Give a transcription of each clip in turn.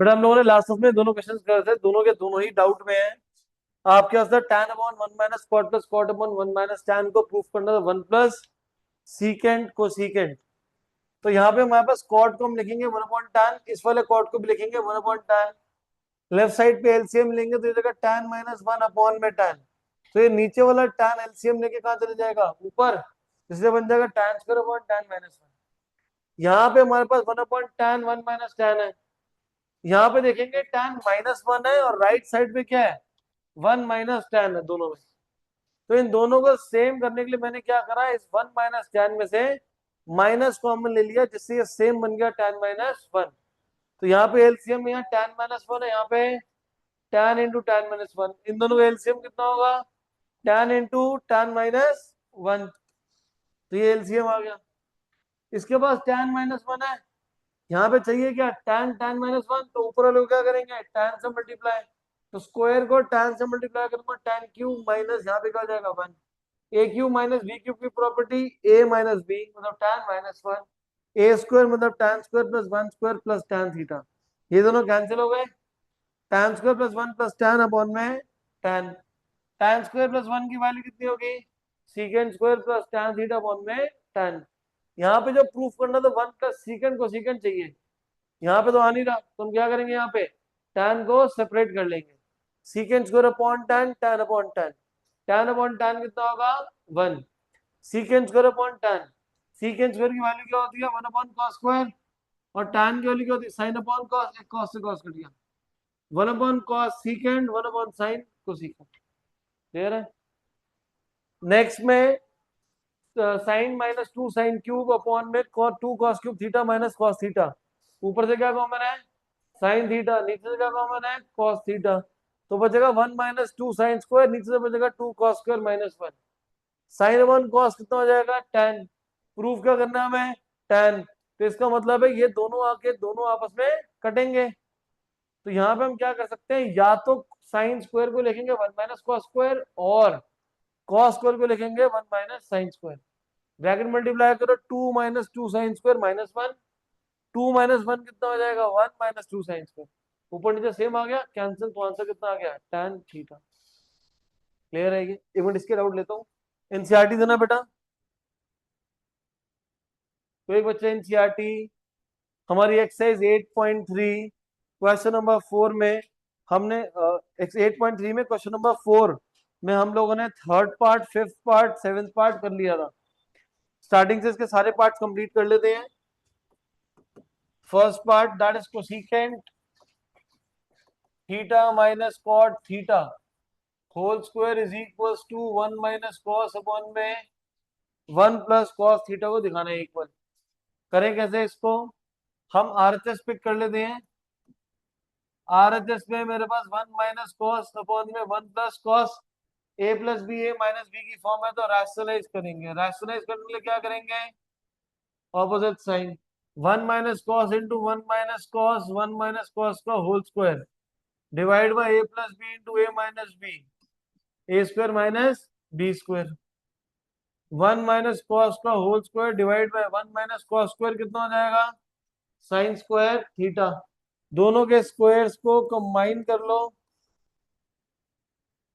But हम लोगों ने लास्ट में दोनों क्वेश्चन करे थे, दोनों के दोनों ही डाउट में है। आपके पास था tan upon 1 minus cot plus cot upon 1 minus tan को प्रूफ करना था 1 प्लस सीकेंट को सीकेंट। तो यहाँ पे हमारे पास कॉट को हम लिखेंगे 1 अपॉन tan, इस वाले कॉट को भी लिखेंगे 1 अपॉन tan। लेफ्ट साइड पे एलसीएम लेंगे तो ये जगह tan माइनस 1 अपॉन में tan। तो ये नीचे वाला tan एलसीएम लेके कहाँ चले जाएगा, ऊपर, इसलिए बन जाएगा tan square upon tan minus 1। यहाँ पे हमारे पास 1 अपॉन tan 1 माइनस tan है। यहाँ पे देखेंगे tan माइनस 1 है और राइट साइड पे क्या है, 1 माइनस tan है दोनों में। तो इन दोनों को सेम करने के लिए मैंने क्या करा, इस 1 माइनस tan में से माइनस कॉमन ले लिया, जिससे ये सेम बन गया tan माइनस 1। तो यहाँ पे एलसीएम में यहाँ tan माइनस 1 है, यहाँ पे tan इंटू tan माइनस 1, इन दोनों का एलसीएम कितना होगा, tan इंटू tan माइनस 1। तो ये एलसीएम आ गया। इसके पास tan माइनस 1 है, यहाँ पे चाहिए क्या, tan माइनस 1, तो ऊपर वाले को क्या करेंगे, tan से मल्टीप्लाई। तो स्क्वायर को tan से मल्टीप्लाई करूंगा, tan क्यूब माइनस यहाँ पे क्या हो जाएगा 1, ए क्यूब माइनस बी क्यूब की प्रॉपर्टी ए माइनस बी मतलब tan माइनस 1, ए स्क्वायर मतलब tan square plus 1 square plus tan theta. ये दोनों कैंसिल हो गए, tan square plus 1 plus tan upon में tan स्क्वायर प्लस 1 की वैल्यू कितनी होगी, secant square plus tan theta upon में tan। यहाँ पे जो प्रूफ करना तो 1 प्लस सीकेंड को सीकेंड चाहिए, यहाँ पे तो आ नहीं रहा, तो हम क्या करेंगे, यहाँ पे tan को सेपरेट कर लेंगे, secant square upon tan, tan upon tan, tan upon tan कितना होगा 1, secant square upon tan, secant square की वैल्यू क्या होती है 1 अपॉन cos स्क्वायर, और tan की वैल्यू क्या होती है sin अपॉन cos, एक cos से cos कट गया, 1 upon cos secant 1 upon sin cosecant. Clear है। नेक्स्ट में sine minus 2 sine cube upon में 2 cos cube theta minus cos theta, ऊपर से क्या कॉमन है साइन थीटा, नीचे से क्या कॉमन है cos थीटा, तो बचेगा 1 माइनस 2 साइन स्क्वायर, नीचे से बचेगा 2 cos square minus 1, sine 1 cos कितना हो जाएगा tan। प्रूफ क्या करना है हमें, tan। तो इसका मतलब है ये दोनों आके दोनों आपस में कटेंगे। तो यहाँ पे हम क्या कर सकते हैं, या तो साइन स्क्वायर को लिखेंगे 1 माइनस cos स्क्वायर, और cos स्क्वायर को लिखेंगे 1 minus sine square. Bracket multiply करो, 2 minus 2 sine square minus 1, 2 minus 1 कितना हो जाएगा 1 माइनस 2 साइन स्क्वायर, ऊपर नीचे सेम आ गया, कैंसिल, तो आंसर कितना आ गया tan थीटा। क्लियर है ये, एक मिनट इसके डाउट लेता हूँ। एनसीईआरटी देना बेटा, तो एक बच्चा एनसीईआरटी हमारी एक्सरसाइज 8.3 क्वेश्चन नंबर 4 में हमने 8.3 में क्वेश्चन नंबर 4 में हम लोगों ने third part, fifth part, seventh part कर लिया था। स्टार्टिंग से इसके सारे पार्ट कंप्लीट कर लेते हैं। First part that is cosecant theta minus cot theta whole square is equals to 1 minus cos upon में 1 प्लस कॉस थीटा को दिखाना है इक्वल। करें कैसे इसको, हम आरएचएस पिक कर लेते हैं। आरएचएस में मेरे पास 1 माइनस कॉस अपॉन में 1 plus cos, A plus b a minus B की फॉर्म है, तो रैशनलाइज करेंगे, रैशनलाइज करने के लिए क्या करेंगे, opposite sign, 1 minus cos into 1 minus cos, 1 minus cos का whole square divide by A plus B into A minus B, A square minus B square, 1 minus cos का whole square divide by 1 minus cos square कितना हो जाएगा sign square theta. दोनों के squares को combine कर लो,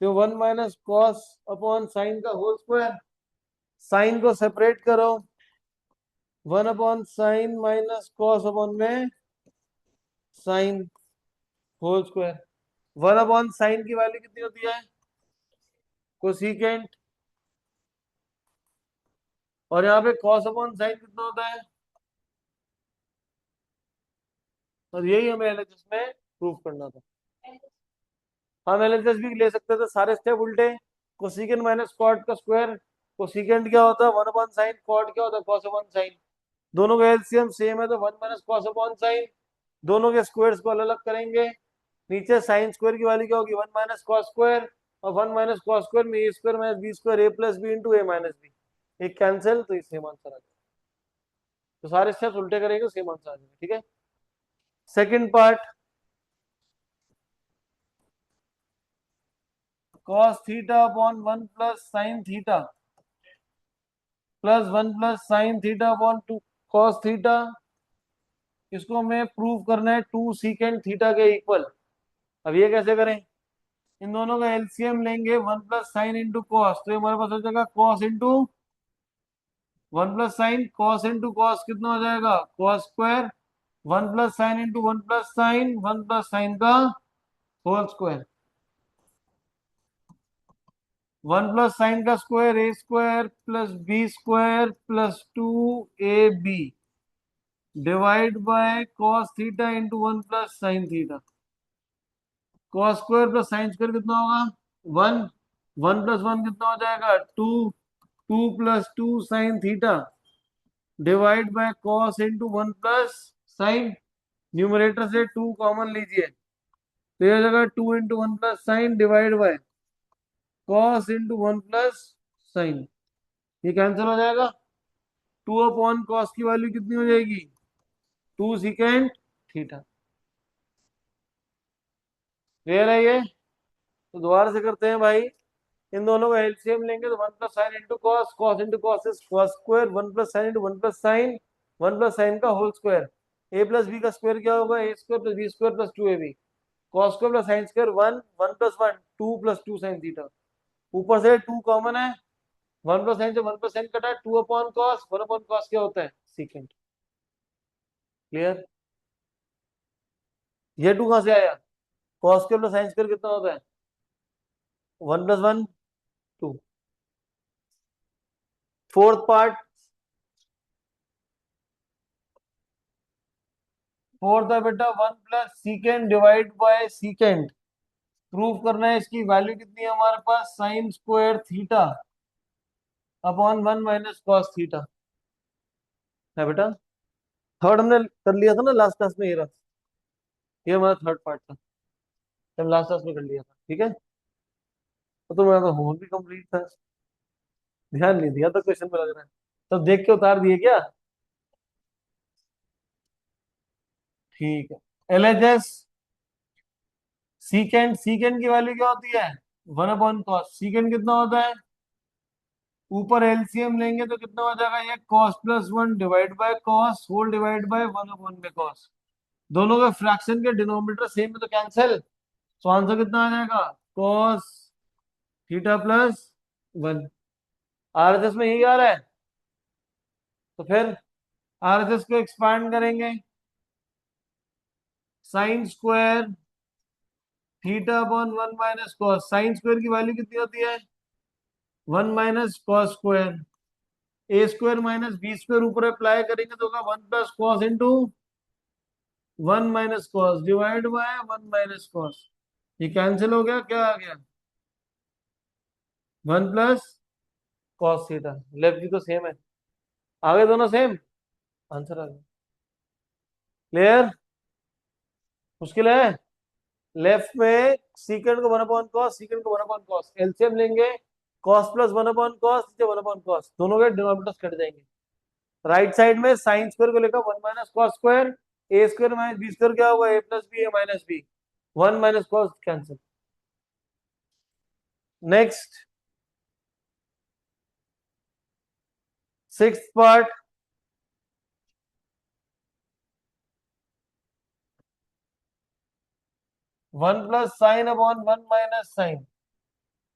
तो 1 माइनस कॉस अपॉन साइन का होल स्क्वायर, साइन को सेपरेट करो, 1 upon sine minus cos upon में sine whole square. 1 upon sine की वैल्यू कितनी होती है कोसेकेंट, और यहाँ पे कॉस अपॉन साइन कितना होता है, और यही हमें एलएचएस में प्रूफ करना था। हम एलएचएस भी ले सकते थे, सारे स्टेप उल्टे, कोसेकेंट माइनस कॉट का स्क्वायर, कोसेकेंट क्या होता है 1 अपॉन साइन, कॉट क्या होता है कॉस अपॉन साइन, दोनों का एलसीएम सेम है तो 1 माइनस कॉस अपॉन साइन, दोनों के स्क्वायर्स को अलग अलग करेंगे, नीचे साइन स्क्वायर की वैल्यू क्या होगी 1 माइनस कॉस स्क्वायर, और 1 माइनस कॉस स्क्वायर में ए square minus B square a plus B into A minus B, एक कैंसिल, तो ये सेम आंसर आ जाएगा। तो सारे स्टेप्स उल्टे करेंगे सेम आंसर आ जाएगा। ठीक है, second part, cos theta upon 1 plus sine theta plus 1 plus sine theta upon 2 cos theta इसको हमें प्रूव करना है 2 सीकेंड थीटा के इक्वल। अब ये कैसे करें? इन दोनों का एलसीएम लेंगे, 1 प्लस साइन इंटू कॉस, तो ये हमारे पास हो जाएगा cos into 1 plus sine, cos into cos कितना हो जाएगा cos square, 1 plus sine into 1 plus sine, 1 plus sine का होल स्क्वायर, 1 प्लस साइन का square A square plus B square plus 2ab divide by cos theta into 1 plus sine theta. Cos square plus sine square कितना होगा 1, 1 plus 1 कितना हो जाएगा 2, 2 plus 2 sine theta divide by cos into 1 plus sign, numerator से 2 common लीजिए, तो ये हो जाएगा 2 into 1 plus sign divide by cos into 1 plus sign. ये कैंसिल हो जाएगा, 2 अपॉन कॉस की वैल्यू कितनी हो जाएगी 2 सीकेंड थीटा। क्लियर है ये? तो दोबारा से करते हैं भाई, इन दोनों का एलसीएम लेंगे तो 1 plus sine into cos, cos into cos is cos square, 1 plus sine into 1 plus sine, 1 plus sine का whole square, a plus b का स्क्वायर क्या होगा a square plus B square plus 2ab, cos square plus sine square 1, 1 plus 1 2 plus 2 sine theta, ऊपर से 2 common है, 1 plus sign से 1 plus sign कटा, 2 upon cos, 1 upon cos क्या होता है सीकेंड। क्लियर? ये 2 कहां से आया? Cos square plus sine square कितना होता है 1 प्लस 1 2। फोर्थ पार्ट, फोर्थ है बेटा 1 plus secant divide by secant, prove करना है इसकी वैल्यू कितनी है हमारे पास sine square theta upon 1 minus cos theta है बेटा। थर्ड हमने कर लिया था ना लास्ट क्लास में, ये रहा, ये हमारा थर्ड पार्ट था, हम लास्ट क्लास में कर लिया था। ठीक है, तो मेरा तो होमवर्क भी कंप्लीट था, ध्यान नहीं दिया तो क्वेश्चन पे लग रहा है, तब देख के उतार दिए क्या? ठीक है, एलएचएस सीकेंड, सीकेंड की वैल्यू क्या होती है 1 अपॉन कॉस, सीकेंड कितना होता है, ऊपर एलसीएम लेंगे तो कितना हो जाएगा ये cos plus 1 divide by cos whole divide by 1 upon में कॉस, दोनों का फ्रैक्शन के डिनोमिनेटर सेम है तो कैंसिल, तो आंसर कितना आ जाएगा cos थीटा प्लस 1। आरएचएस में यही आ रहा है, तो फिर आरएचएस को एक्सपांड करेंगे, sign square theta upon 1 minus cos, sine square की वैल्यू कितनी होती है 1 माइनस कॉस स्क्वायर, ए स्क्वायर माइनस बी स्क्वायर ऊपर अप्लाई करेंगे तो होगा 1 plus cos into 1 minus cos divide by 1 minus cos, ये कैंसिल हो गया, क्या आ गया 1 प्लस कॉस थीटा, लेफ्ट भी तो सेम है, आगे दोनों सेम, आंसर आ गया। क्लियर? मुश्किल है? लेफ्ट में सीकेंड को 1 अपॉन कॉस, सीकेंड को 1 अपॉन कॉस, एलसीएम लेंगे कॉस प्लस 1 अपॉन कॉस, नीचे 1 अपॉन कॉस, दोनों के डिनोमिनेटर्स कट जाएंगे, राइट साइड में साइन स्क्वायर को लेकर 1 माइनस कॉस स्क्वायर, ए स्क्वायर माइनस बी स्क्वायर क्या होगा a plus b a minus b, 1 minus cos cancel. Next sixth part, 1 plus sine upon 1 minus sine,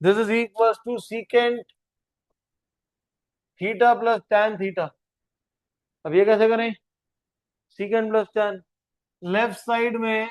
this is equals to secant theta plus tan theta. अब ये कैसे करें, secant plus tan, left side में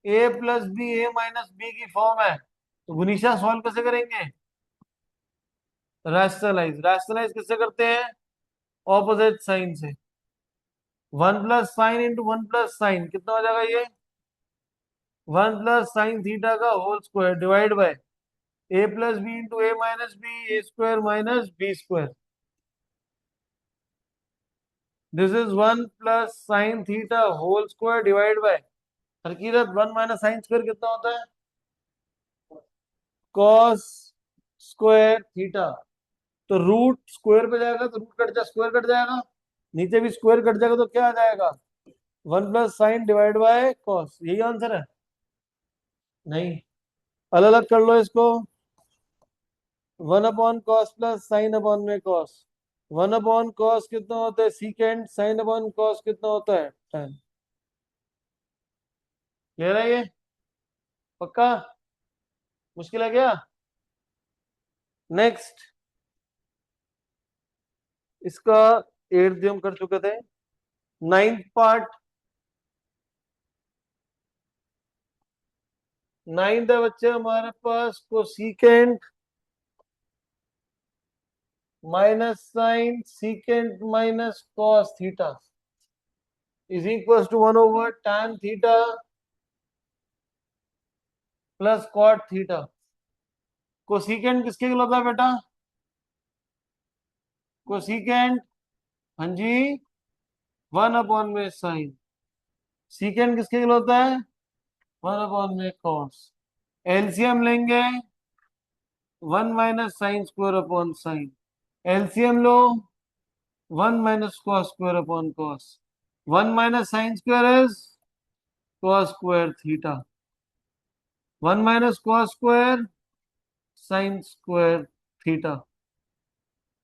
ए plus b a minus B की form है, तो गुनीशा solve कैसे करेंगे, रैशनलाइज, रैशनलाइज किससे करते हैं ऑपोजिट साइन से, 1 plus sine into 1 plus sine कितना हो जाएगा ये 1 प्लस साइन थीटा का whole square divide by A plus B into A minus B A square minus B square, this is 1 plus sine theta whole square divide by, Harkirat 1 minus sine square कितना होता है cos square theta, तो root square पे जाएगा तो root cut जाएगा square cut जाएगा, नीचे भी स्क्वायर कट जाएगा तो क्या आ जाएगा 1 plus sign divide by cos, यही आंसर है। नहीं, अलग अलग कर लो इसको, 1 upon cos plus sine upon में कॉस, 1 अपॉन कॉस कितना होता है सीकेंड, साइन अपॉन कॉस कितना होता है tan, क्लियर है ये? पक्का? मुश्किल है क्या? नेक्स्ट, इसका 8th हम कर चुके थे। 9th पार्ट, 9th है बच्चे हमारे पास cosecant minus sine secant minus cos theta is equal to 1 over tan theta plus cot theta. Cosecant किसके लिए होता है बेटा? कोसिकेंट, हाँ जी, 1/में साइन। सीकेंट किसके लिए होता है? 1/में कॉस। एलसीएम लेंगे, 1 - sin² upon sine. LCM low, 1 - cos² upon cos. 1 - sin² is cos² theta. 1 - cos² sin² theta.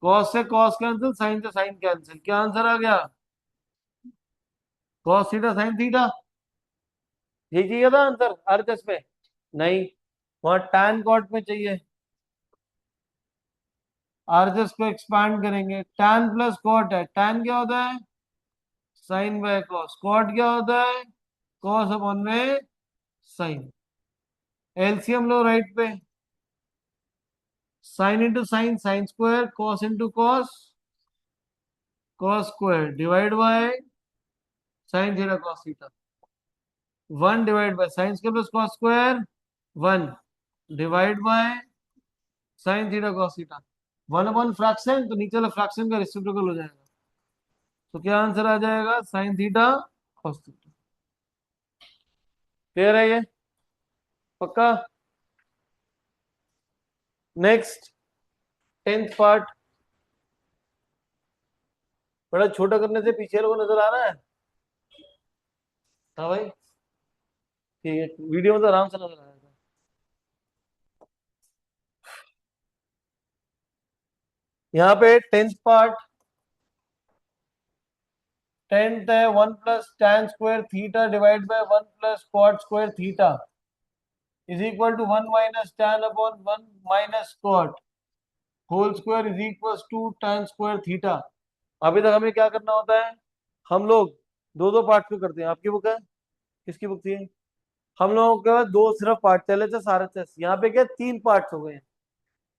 Cos से कॉस कैंसिल, साइन से साइन कैंसिल, क्या आंसर आ गया? Cos theta sine theta. यही चाहिए था आंसर आरएचएस में? नहीं, वहां टैन कॉट में चाहिए। आरएचएस को एक्सपांड करेंगे, टैन प्लस कॉट है, टैन क्या होता है? Sign by cos. कॉट क्या होता है? कॉस/में साइन। एलसीएम लो राइट पे, sine into sine sine square, cos into cos cos square, divide by sine theta cos theta. 1/sin² + cos² 1 divide by sine theta cos theta. Fraction, तो नीचे वाला fraction का रेसिप्रोकल हो जाएगा। तो क्या आंसर आ जाएगा? Sign theta cos theta. Clear है ये? पक्का? Next, 10th part. बड़ा छोटा करने से पीछे लोगों को नजर आ रहा है? हाँ भाई, ठीक है, वीडियो में तो आराम से नजर आ रहा है। यहाँ पे 10th पार्ट, 10th है 1 + tan² theta divide by 1 + cot² theta is equal to 1 - tan/1 - cot whole square is equal to tan² theta. अभी तक हमें क्या करना होता है? हम लोग दो दो पार्ट क्यों करते हैं? आपकी बुक है? किसकी बुक थी? हम लोगों के पास दो सिर्फ पार्ट चले थे सारे टेस्ट, यहाँ पे क्या 3 पार्ट्स हो गए हैं।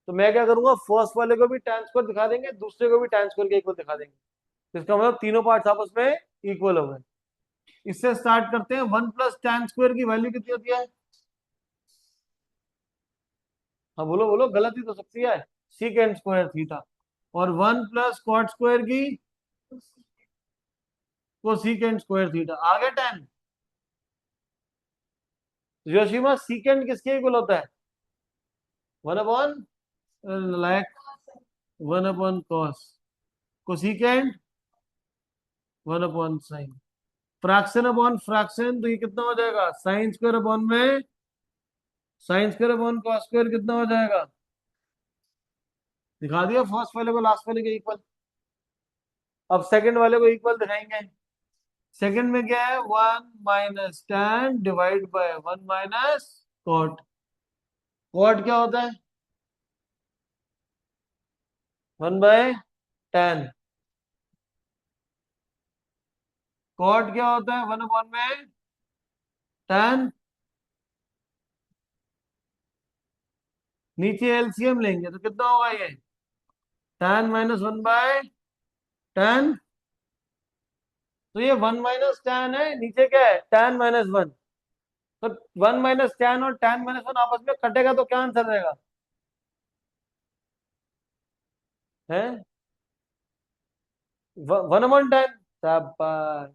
तो मैं क्या करूंगा, फर्स्ट वाले को भी tan² दिखा देंगे, दूसरे को भी tan² के इक्वल दिखा देंगे। तो इसका मतलब तीनों पार्ट्स आपस में इक्वल हो गए। इससे स्टार्ट करते हैं। 1 + tan² की वैल्यू कितनी होती है? हाँ बोलो बोलो, गलत ही तो सकती है। sec² theta. और 1 + cot² की cosec²थीटा। आ गया 10? योशिमा, सीकेंड किसके इक्वल होता है? 1/, 1/cos। Cosecant 1/sin। Fraction upon fraction, तो ये कितना हो जाएगा? sin² कितना हो जाएगा? दिखा दिया फर्स्ट वाले को लास्ट वाले के इक्वल। अब सेकंड वाले को इक्वल दिखाएंगे। सेकंड में क्या है? 1 - tan divide by 1 - cot। Cot क्या होता है? 1/tan। कॉट क्या होता है? 1/tan। नीचे एलसीएम लेंगे तो कितना होगा ये? tan - 1/tan। तो ये 1 - tan है, नीचे क्या है? tan - 1। तो 1 - tan और tan - 1 आपस में कटेगा तो क्या आंसर रहेगा? है 1/tan। शाबाश,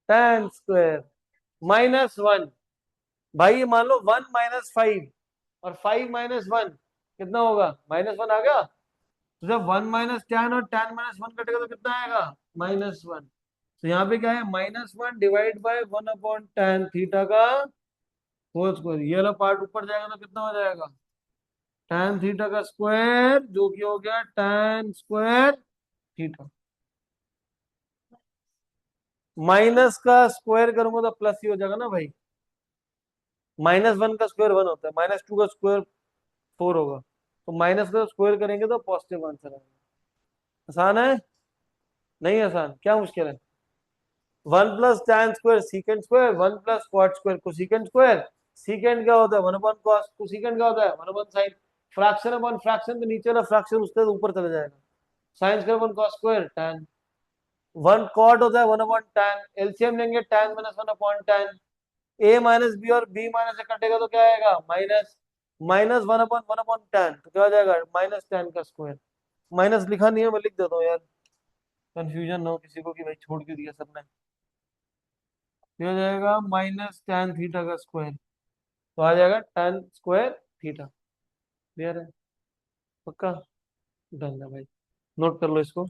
tan² -1। भाई ये मान लो 1 - 5 और 5 - 1 कितना होगा? -1 आ गया। तो जब 1 - tan और tan - 1 कटेगा तो कितना आएगा? -1। तो यहाँ पे क्या है? -1 डिवाइड बाय 1/tan थीटा का होल स्क्वायर। ये वाला पार्ट ऊपर जाएगा तो कितना हो जाएगा? tan थीटा का स्क्वायर, जो कि हो गया tan² थीटा। माइनस का स्क्वायर करूंगा तो प्लस ही हो जाएगा ना भाई। -1 का स्क्वायर 1 होता है, -2 का स्क्वायर 4 होगा, तो माइनस का स्क्वायर करेंगे तो पॉजिटिव आंसर आएगा। आसान है? नहीं आसान, क्या मुश्किल है? 1 + tan² secant square, 1 + cot² कोसीकेंड square. सीकेंड क्या होता है? 1/cos, कोसीकेंड क्या होता है? 1/sin। फ्रैक्शन अपॉन फ्रैक्शन, तो नीचे वाला फ्रैक्शन उसके ऊपर चला जाएगा। Sine square upon cos square tan। 1 cot होता है 1/tan, एलसीएम लेंगे tan-1/tan। a माइनस बी और b माइनस से कटेगा तो क्या आएगा? माइनस। -1/1/tan, तो क्या हो जाएगा? -tan का स्क्वायर। माइनस लिखा नहीं है, मैं लिख देता हूँ यार, कंफ्यूजन ना हो किसी को कि भाई छोड़ क्यों दिया सबने। ये हो जाएगा -tan θ का स्क्वायर, तो आ जाएगा tan²θ। क्लियर है? पक्का? डन है भाई, नोट कर लो इसको।